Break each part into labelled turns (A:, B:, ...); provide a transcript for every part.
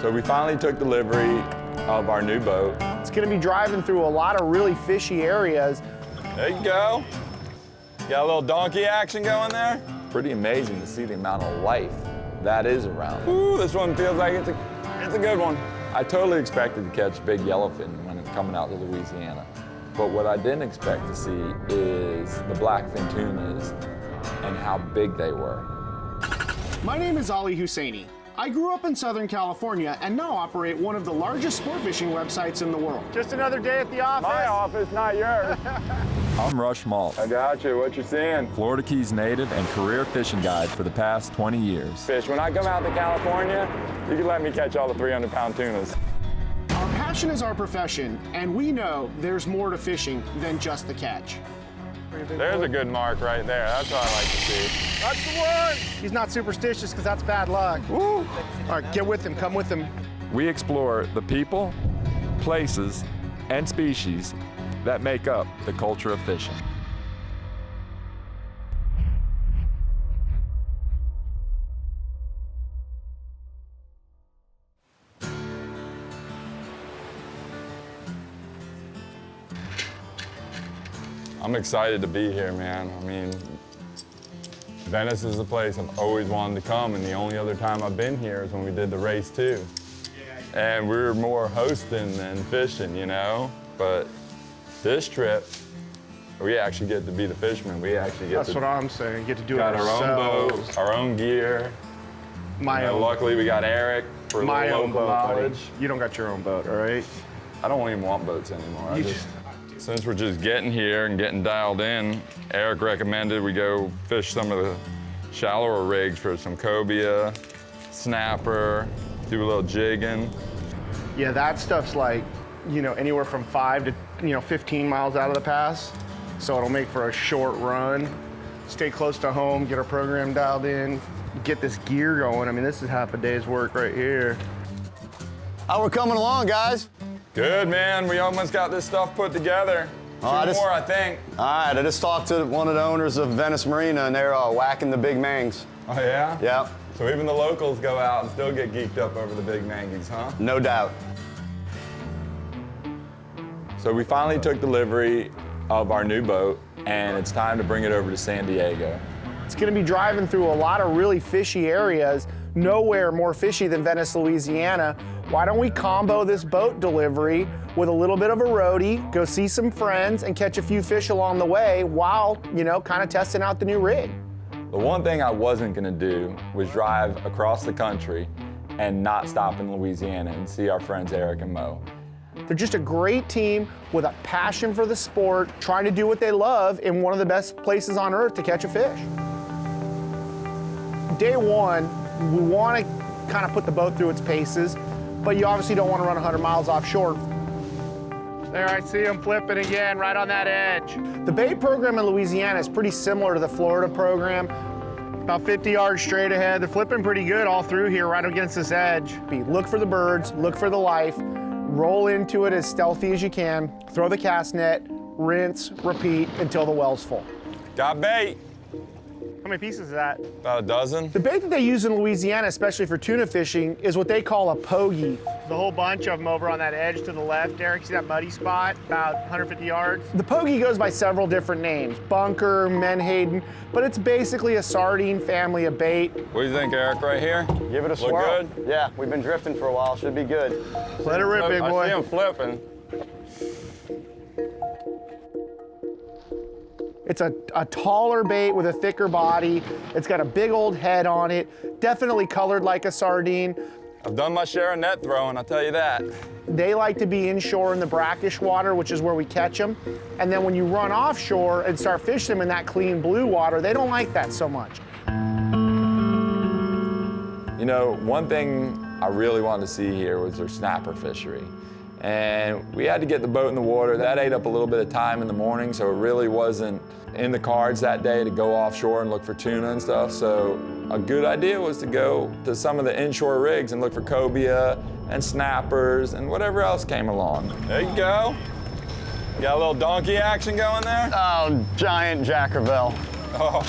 A: So we finally took delivery of our new boat.
B: It's gonna be driving through a lot of really fishy areas.
A: There you go. Got a little donkey action going there. Pretty amazing to see the amount of life that is around. Ooh, this one feels like it's a good one. I totally expected to catch big yellowfin when coming out to Louisiana. But what I didn't expect to see is the blackfin tunas and how big they were.
B: My name is Hussainy. I grew up in Southern California and now operate one of the largest sport fishing websites in the world. Just another day at the office.
A: My office, not yours. I'm Rush Maltz. I got you. What you seeing? Florida Keys native and career fishing guide for the past 20 years. Fish. When I come out to California, you can let me catch all the 300-pound tunas.
B: Our passion is our profession, and we know there's more to fishing than just the catch.
A: There's a good mark right there. That's what I like to see.
B: That's the one! He's not superstitious because that's bad luck. Woo! All right, get with him, come with him.
A: We explore the people, places, and species that make up the culture of fishing. I'm excited to be here, man. I mean, Venice is a place I've always wanted to come, and the only other time I've been here is when we did the race too. And we were more hosting than fishing, you know? But this trip, we actually get to be the fishermen. We actually get
B: That's what I'm saying, get to do it
A: got
B: ourselves.
A: our own boat, our own gear.
B: My own.
A: Luckily, we got Eric for
B: My own boat,
A: knowledge.
B: buddy. You don't got your own boat, all right?
A: I don't even want boats anymore. Since we're just getting here and getting dialed in, Eric recommended we go fish some of the shallower rigs for some cobia, snapper, do a little jigging.
B: Yeah, that stuff's like, you know, anywhere from 5 to 15 miles out of the pass. So it'll make for a short run. Stay close to home, get our program dialed in, get this gear going. I mean, this is half a day's work right here.
C: How we're coming along, guys?
A: Good, man. We almost got this stuff put together. Two more, I think.
C: All right, I just talked to one of the owners of Venice Marina, and they're whacking the big mangs.
A: Oh, yeah?
C: Yep.
A: So even the locals go out and still get geeked up over the big mangies, huh?
C: No doubt.
A: So we finally took delivery of our new boat, and it's time to bring it over to San Diego.
B: It's gonna be driving through a lot of really fishy areas, nowhere more fishy than Venice, Louisiana. Why don't we combo this boat delivery with a little bit of a roadie, go see some friends, and catch a few fish along the way while, you know, kind of testing out the new rig.
A: The one thing I wasn't gonna do was drive across the country and not stop in Louisiana and see our friends Eric and Mo.
B: They're just a great team with a passion for the sport, trying to do what they love in one of the best places on earth to catch a fish. Day one, we want to kind of put the boat through its paces, but you obviously don't want to run 100 miles offshore. There, I see him flipping again, right on that edge. The bait program in Louisiana is pretty similar to the Florida program. About 50 yards straight ahead. They're flipping pretty good all through here, right against this edge. Look for the birds, look for the life, roll into it as stealthy as you can, throw the cast net, rinse, repeat until the well's full.
A: Got bait.
B: How many pieces is that?
A: About a dozen.
B: The bait that they use in Louisiana, especially for tuna fishing, is what they call a pogie. There's a whole bunch of them over on that edge to the left, Eric. See that muddy spot, about 150 yards? The pogie goes by several different names, bunker, menhaden, but it's basically a sardine family of bait.
A: What do you think, Eric, right here?
C: Give it a swirl.
A: Look good?
C: Yeah, we've been drifting for a while. Should be good.
B: Let it rip, big boy.
A: I see him flipping.
B: It's a taller bait with a thicker body. It's got a big old head on it, definitely colored like a sardine.
A: I've done my share of net throwing, I'll tell you that.
B: They like to be inshore in the brackish water, which is where we catch them. And then when you run offshore and start fishing them in that clean blue water, they don't like that so much.
A: You know, one thing I really wanted to see here was their snapper fishery. And we had to get the boat in the water. That ate up a little bit of time in the morning, so it really wasn't in the cards that day to go offshore and look for tuna and stuff. So a good idea was to go to some of the inshore rigs and look for cobia and snappers and whatever else came along. There you go. Got a little donkey action going there?
C: Oh, giant jackerville.
A: Oh.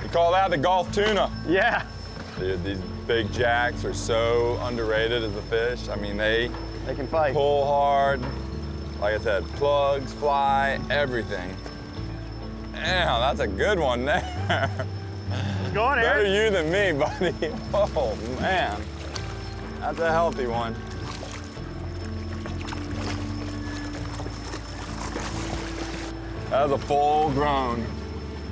A: You call that the Gulf tuna?
B: Yeah.
A: Dude, these big jacks are so underrated as a fish. I mean, they
C: can fight.
A: pull hard. Like I said, plugs, fly, everything. Damn, that's a good one there.
B: Go on,
A: Better
B: Eric.
A: you than me, buddy. Oh, man. That's a healthy one. That was a full grown.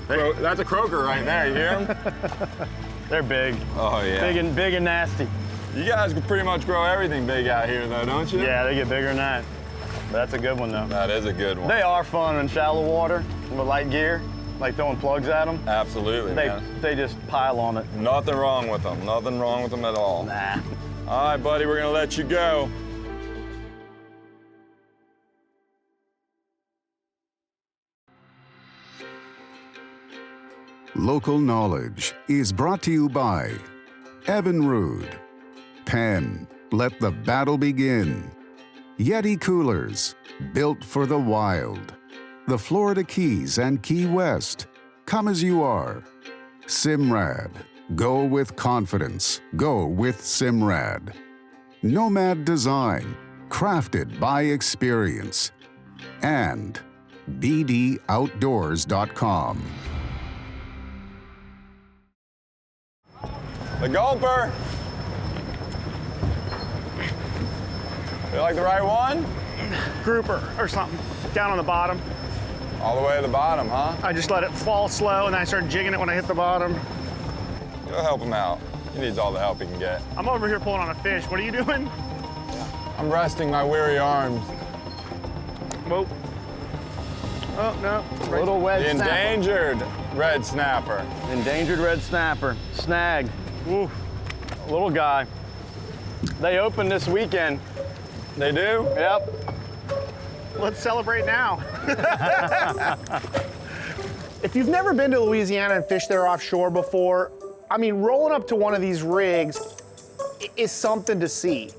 A: That's a croaker right there, you hear him?
C: They're big.
A: Oh, yeah.
C: Big and nasty.
A: You guys can pretty much grow everything big out here, though, don't you?
C: Yeah, they get bigger than that. But that's a good one, though.
A: That is a good one.
C: They are fun in shallow water with light gear, like throwing plugs at them.
A: Absolutely, man.
C: They just pile on it.
A: Nothing wrong with them. Nothing wrong with them at all.
C: Nah.
A: All right, buddy, we're gonna let you go.
D: Local knowledge is brought to you by Evan Rood, Penn, let the battle begin. Yeti Coolers, built for the wild. The Florida Keys and Key West, come as you are. Simrad, go with confidence, go with Simrad. Nomad Design, crafted by experience. And bdoutdoors.com.
A: The gulper. You like the right one?
B: Grouper or something down on the bottom.
A: All the way to the bottom, huh?
B: I just let it fall slow and then I start jigging it when I hit the bottom.
A: Go help him out. He needs all the help he can get.
B: I'm over here pulling on a fish. What are you doing?
A: I'm resting my weary arms.
B: Whoa. Oh, no.
C: Little
A: The
C: red snapper.
A: endangered red snapper.
C: Endangered red snapper. Snag.
B: Ooh.
C: Little guy. They open this weekend.
A: They do?
C: Yep.
B: Let's celebrate now. If you've never been to Louisiana and fished there offshore before, I mean, rolling up to one of these rigs is something to see.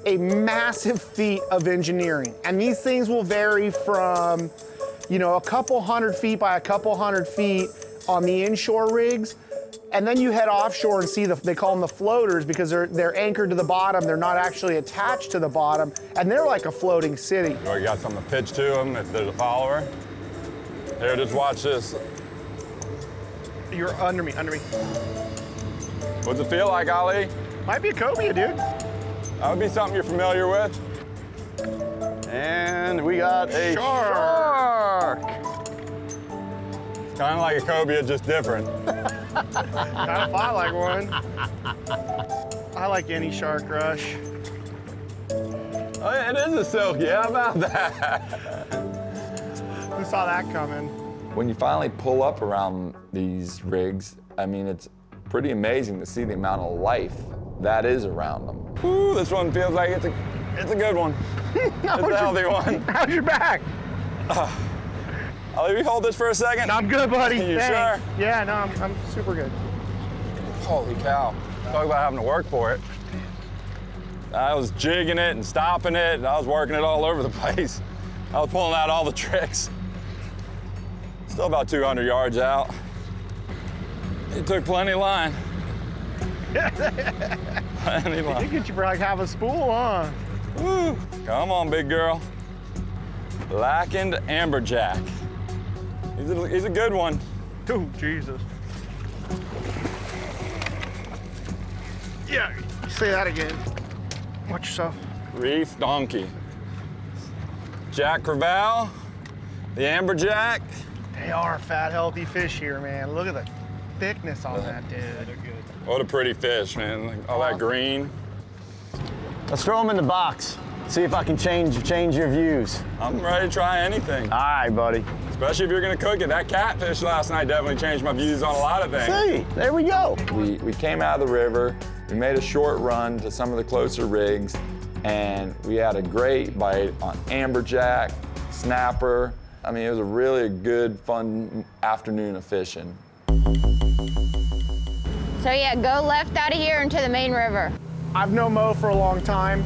B: A massive feat of engineering. And these things will vary from, you know, a couple hundred feet by a couple hundred feet on the inshore rigs. And then you head offshore and see they call them the floaters because they're anchored to the bottom. They're not actually attached to the bottom. And they're like a floating city.
A: You got something to pitch to them if there's a follower? Here, just watch this.
B: You're under me.
A: What's it feel like, Ali?
B: Might be a cobia, dude.
A: That would be something you're familiar with.
C: And we got a
B: Shark.
A: It's kind of like a cobia, just different.
B: Kind of fly like one. I like any shark rush.
A: Oh, yeah, it is a silky. How about that?
B: Who saw that coming?
A: When you finally pull up around these rigs, I mean, it's pretty amazing to see the amount of life that is around them. Ooh, this one feels like it's a good one. It's a healthy one.
B: How's your back?
A: I'll let you hold this for a second.
B: I'm good, buddy.
A: You
B: Thanks.
A: sure?
B: Yeah, no, I'm super good.
A: Holy cow. Talk about having to work for it. I was jigging it and stopping it, and I was working it all over the place. I was pulling out all the tricks. Still about 200 yards out. It took plenty of line. Plenty of
B: You
A: line.
B: get you for like half a spool, huh?
A: Woo. Come on, big girl. Blackened amberjack. He's a good one.
B: Oh, Jesus. Yeah, say that again. Watch yourself.
A: Reef donkey. Jack Crevalle, the amberjack.
B: They are fat, healthy fish here, man. Look at the thickness on that, dude. They're good.
A: What a pretty fish, man. Like, all that green.
C: Let's throw them in the box. See if I can change your views.
A: I'm ready to try anything,
C: All right, buddy.
A: especially if you're gonna cook it. That catfish last night definitely changed my views on a lot of things.
C: See, there we go.
A: We came out of the river, we made a short run to some of the closer rigs, and we had a great bite on amberjack, snapper. I mean, it was a really good, fun afternoon of fishing.
E: So yeah, go left out of here into the main river.
B: I've known Mo for a long time.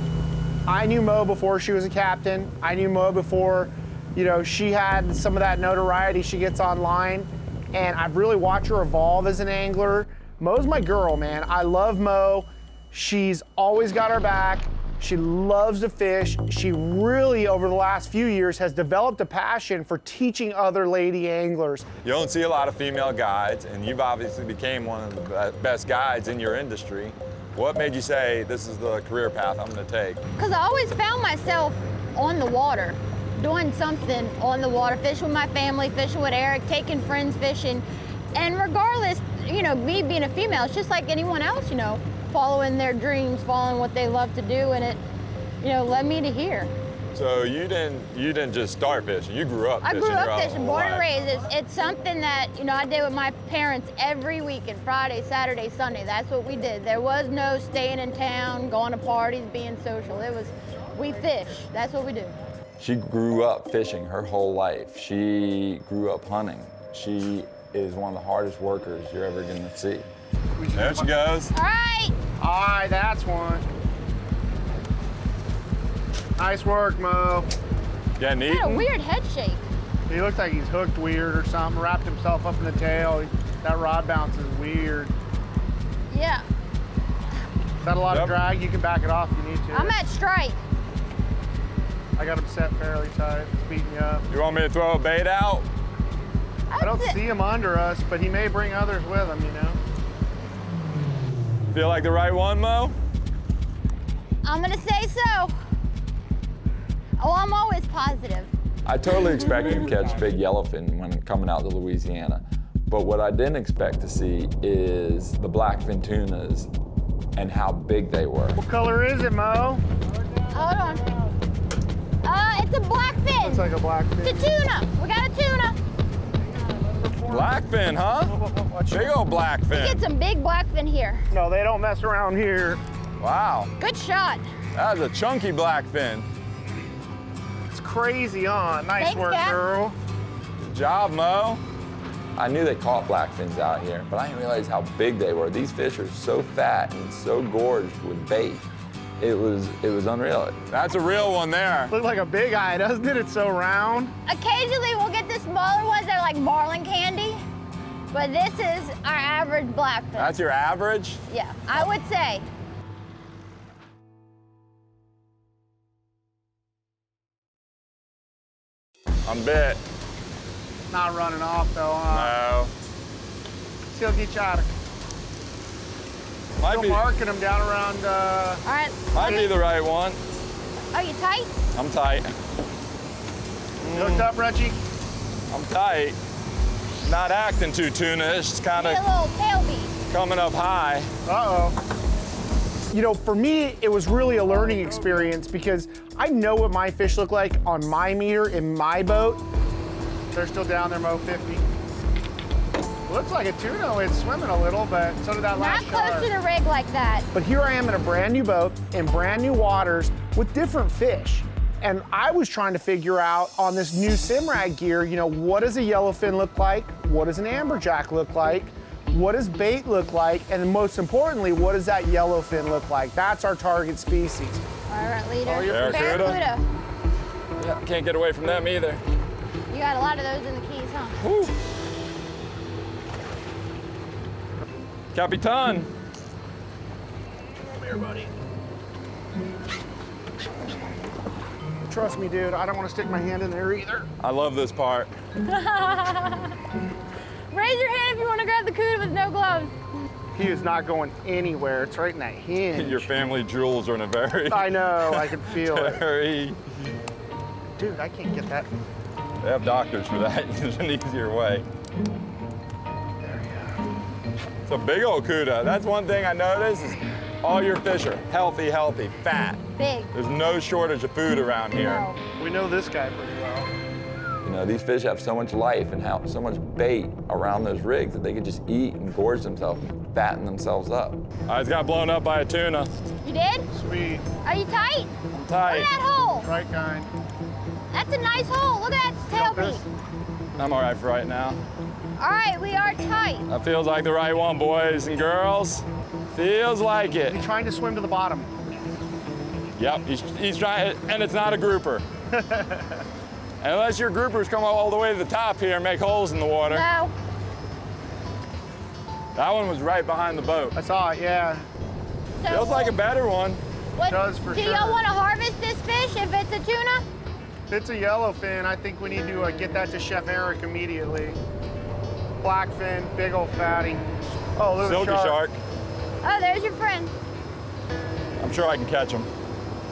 B: I knew Mo before she was a captain. I knew Mo before, you know, she had some of that notoriety she gets online. And I've really watched her evolve as an angler. Mo's my girl, man. I love Mo. She's always got our back. She loves to fish. She really, over the last few years, has developed a passion for teaching other lady anglers.
A: You don't see a lot of female guides, and you've obviously became one of the best guides in your industry. What made you say, this is the career path I'm gonna take?
E: Because I always found myself on the water, doing something on the water, fishing with my family, fishing with Eric, taking friends fishing. And regardless, you know, me being a female, it's just like anyone else, you know, following their dreams, following what they love to do, and it, you know, led me to here.
A: So you didn't just start fishing, you grew up
E: I
A: fishing.
E: grew up fishing, born and raised. It's something that, you know, I did with my parents every weekend, Friday, Saturday, Sunday. That's what we did. There was no staying in town, going to parties, being social. It was, we fish. That's what we do.
A: She grew up fishing her whole life. She grew up hunting. She is one of the hardest workers you're ever gonna see. There she goes.
E: All right.
B: All right, that's one. Nice work, Mo.
A: Getting
E: Got a
A: eaten.
E: weird head shape.
B: He looks like he's hooked weird or something, wrapped himself up in the tail. That rod bounce is weird.
E: Yeah.
B: Is that a lot of drag? You can back it off if you need to.
E: I'm at strike.
B: I got him set fairly tight. It's beating you up.
A: You want me to throw a bait out?
B: I don't see him under us, but he may bring others with him, you know?
A: Feel like the right one, Mo?
E: I'm gonna say so. Oh, I'm always positive.
A: I totally expected to catch big yellowfin when coming out to Louisiana. But what I didn't expect to see is the blackfin tunas and how big they were.
B: What color is it, Mo?
E: Hold on. It's a blackfin.
B: Looks like a blackfin.
E: It's a tuna. We got a tuna.
A: Blackfin, huh? Big old blackfin.
E: Get some big blackfin here.
B: No, they don't mess around here.
A: Wow,
E: Good shot.
A: that was a chunky blackfin.
B: It's crazy, huh? Nice
E: Thanks,
B: work,
E: Cap.
B: girl.
A: Good job, Mo. I knew they caught blackfins out here, but I didn't realize how big they were. These fish are so fat and so gorged with bait. It was unreal. That's a real one there.
B: Look like a big eye, doesn't it? It's so round.
E: Occasionally we'll get the smaller ones that are like marlin candy, but this is our average blackfin.
A: That's your average?
E: Yeah, I would say.
A: I'm bit.
B: Not running off though, huh?
A: No.
B: Still get you out of.
A: Might
B: Still
A: be,
B: marking them down around.
E: All right.
A: might be the right one.
E: Are you tight?
A: I'm tight.
B: You hooked up, Reggie?
A: I'm tight. Not acting too tuna-ish, it's kind
E: Get a
A: of
E: little tail beat.
A: coming up high.
B: Uh-oh. You know, for me, it was really a learning experience because I know what my fish look like on my meter in my boat. They're still down there, Mo, 50. Looks like a tuna. It's swimming a little, but so did that
E: Not
B: last
E: close
B: shark.
E: to the rig like that.
B: But here I am in a brand new boat in brand new waters with different fish. And I was trying to figure out on this new Simrad gear, you know, what does a yellowfin look like? What does an amberjack look like? What does bait look like? And most importantly, what does that yellowfin look like? That's our target species.
E: All right, leader.
B: Oh, you're
A: Barracuda? Yeah, can't get away from them either.
E: You got a lot of those in the Keys, huh?
A: Woo. Capitan.
B: Come here, buddy. Trust me, dude, I don't want to stick my hand in there either.
A: I love this part.
E: Raise your hand if you want to grab the cuda with no gloves.
B: He is not going anywhere. It's right in that hinge.
A: Your family jewels are in a very,
B: I know, I can feel it.
A: very,
B: Dude, I can't get that.
A: they have doctors for that. There's an easier way. It's a big old cuda. That's one thing I noticed is all your fish are healthy, fat.
E: Big.
A: There's no shortage of food around here.
E: No.
B: We know this guy pretty well.
A: You know, these fish have so much life and have so much bait around those rigs that they could just eat and gorge themselves and fatten themselves up. I just got blown up by a tuna.
E: You did?
B: Sweet,
E: Are you tight?
A: I'm
E: Look
A: tight.
E: at that hole.
B: right kind.
E: That's a nice hole. Look at that tail
B: This?
E: beat.
A: I'm all right for right now.
E: All right, we are tight.
A: That feels like the right one, boys and girls. Feels like it.
B: He's trying to swim to the bottom.
A: Yep, he's trying, and it's not a grouper. Unless your groupers come all the way to the top here and make holes in the water.
E: No.
A: That one was right behind the boat.
B: I saw it, yeah.
E: So
A: Feels like a better one.
B: Does for
E: do
B: sure.
E: y'all want to harvest this fish if it's a tuna?
B: If it's a yellowfin, I think we need to get that to Chef Eric immediately. Blackfin, big old fatty. Oh, there's
A: Silky
B: a
A: shark.
E: Oh, there's your friend.
A: I'm sure I can catch him.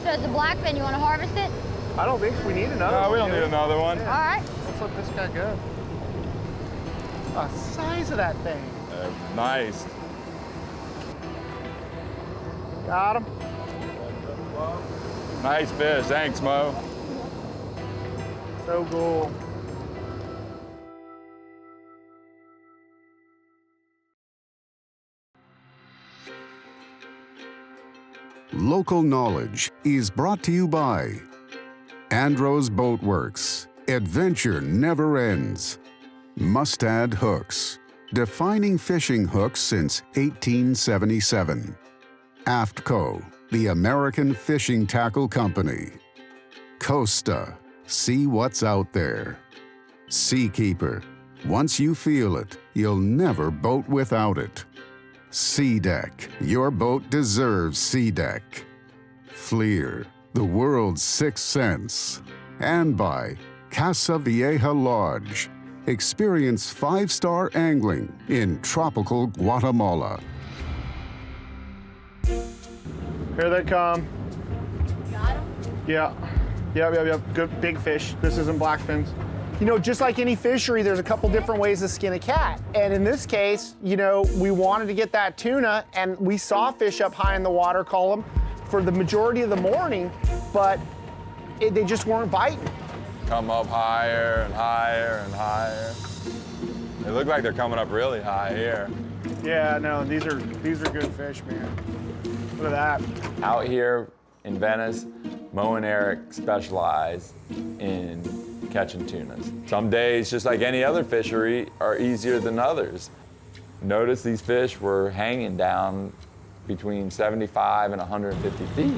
E: So it's a blackfin. You want to harvest it?
B: I don't think we need another one.
A: No, we don't
B: do
A: need another one.
E: All right.
B: Let's let this guy go. The size of that thing.
A: Nice.
B: Got him.
A: Nice fish. Thanks, Mo.
B: So cool.
D: Local knowledge is brought to you by Andros Boat Works. Adventure never ends. Mustad Hooks, defining fishing hooks since 1877. AFTCO, the American Fishing Tackle Company. Costa, see what's out there. Seakeeper, once you feel it, you'll never boat without it. Sea Deck, your boat deserves Sea Deck. Fleer, the world's sixth sense. And by Casa Vieja Lodge. Experience 5-star angling in tropical Guatemala.
B: Here they come.
E: Got him.
B: Yeah. Yep. Good big fish. This isn't blackfins. You know, just like any fishery, there's a couple different ways to skin a cat. And in this case, you know, we wanted to get that tuna, and we saw fish up high in the water column for the majority of the morning, but they just weren't biting.
A: Come up higher and higher and higher. They look like they're coming up really high here.
B: Yeah, no, these are good fish, man. Look at that.
A: Out here in Venice, Mo and Eric specialize in catching tunas. Some days, just like any other fishery, are easier than others. Notice these fish were hanging down between 75 and 150 feet.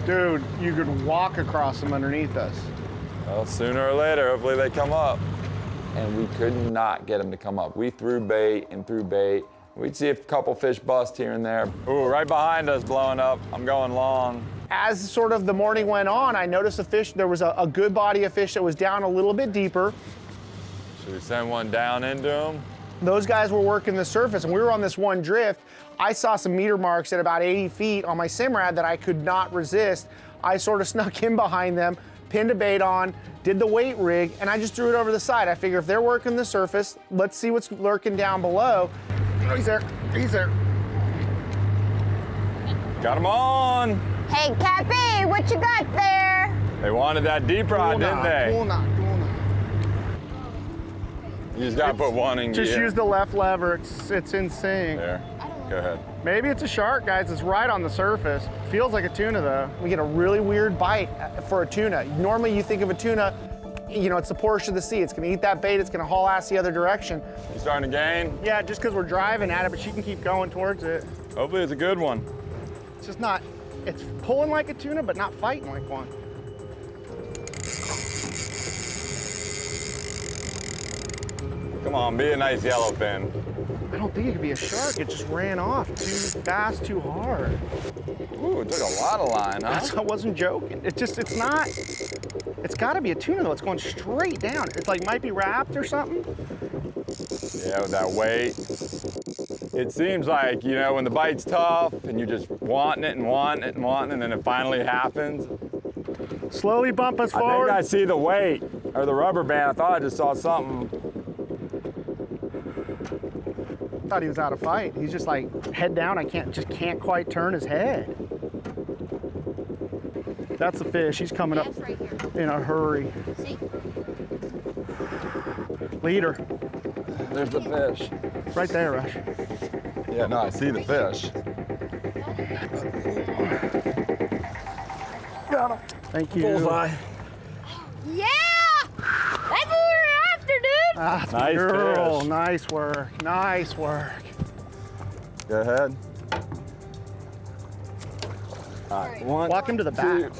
B: Dude, you could walk across them underneath us.
A: Well, sooner or later, hopefully they come up. And we could not get them to come up. We threw bait and threw bait. We'd see a couple fish bust here and there. Ooh, right behind us blowing up. I'm going long.
B: As sort of the morning went on, I noticed a fish, there was a good body of fish that was down a little bit deeper.
A: Should we send one down into them?
B: Those guys were working the surface, and we were on this one drift. I saw some meter marks at about 80 feet on my Simrad that I could not resist. I sort of snuck in behind them, pinned a bait on, did the weight rig, and I just threw it over the side. I figure if they're working the surface, let's see what's lurking down below. Oh, he's there.
A: Got them on.
E: Hey, Cappy, what you got there?
A: They wanted that deep rod, didn't they?
B: Cool knot.
A: You just gotta put one in gear.
B: Just use the left lever, it's in sync.
A: There, go ahead.
B: Maybe it's a shark, guys. It's right on the surface. Feels like a tuna, though. We get a really weird bite for a tuna. Normally, you think of a tuna, you know, it's the portion of the sea. It's gonna eat that bait, it's gonna haul ass the other direction.
A: You starting to gain?
B: Yeah, just because we're driving at it, but she can keep going towards it.
A: Hopefully it's a good one.
B: It's just not, it's pulling like a tuna, but not fighting like one.
A: Come on, be a nice yellowfin.
B: I don't think it could be a shark. It just ran off too fast, too hard.
A: Ooh, it took a lot of line, huh?
B: I wasn't joking. It's not, it's gotta be a tuna though. It's going straight down. It's like might be wrapped or something.
A: Yeah, with that weight. It seems like, you know, when the bite's tough and you're just wanting it and wanting it and wanting it, and then it finally happens.
B: Slowly bump us
A: I
B: forward.
A: think I see the weight, or the rubber band. I thought I just saw something.
B: Thought he was out of fight. He's just like head down. I can't quite turn his head. That's the fish. He's coming up
E: Right here.
B: in a hurry.
E: See?
B: Leader,
A: There's the fish.
B: right there, Rush.
A: Yeah, no, I see the fish.
B: Got him. Thank you.
A: Bullseye.
E: Yeah! That's what we were after, dude!
B: That's my
A: Nice
B: girl.
A: fish.
B: Nice work. Nice work.
A: Go ahead. All right, one.
B: Walk him to the back.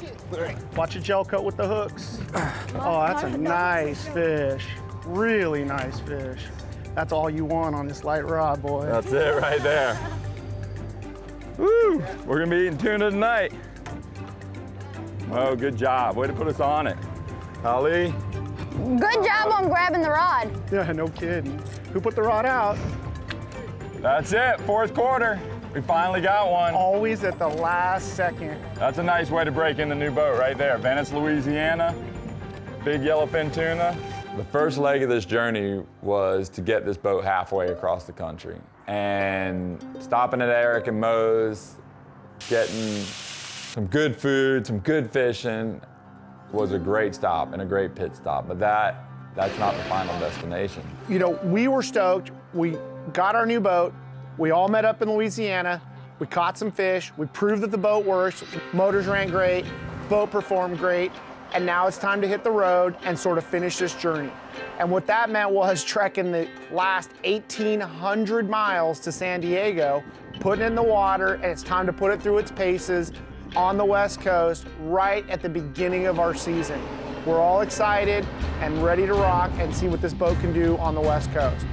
B: Watch it gel coat with the hooks. Oh, that's a nice fish. Really nice fish. That's all you want on this light rod, boy.
A: That's it right there. Woo! We're gonna be eating tuna tonight. Oh, good job. Way to put us on it. Ali?
E: Good job on grabbing the rod.
B: Yeah, no kidding. Who put the rod out?
A: That's it, 4th quarter. We finally got one.
B: Always at the last second.
A: That's a nice way to break in the new boat right there. Venice, Louisiana, big yellowfin tuna. The first leg of this journey was to get this boat halfway across the country. And stopping at Eric and Moe's, getting some good food, some good fishing, was a great stop and a great pit stop. But that's not the final destination.
B: You know, we were stoked. We got our new boat. We all met up in Louisiana. We caught some fish. We proved that the boat works. Motors ran great. Boat performed great. And now it's time to hit the road and sort of finish this journey. And what that meant was trekking the last 1,800 miles to San Diego, putting it in the water, and it's time to put it through its paces on the West Coast right at the beginning of our season. We're all excited and ready to rock and see what this boat can do on the West Coast.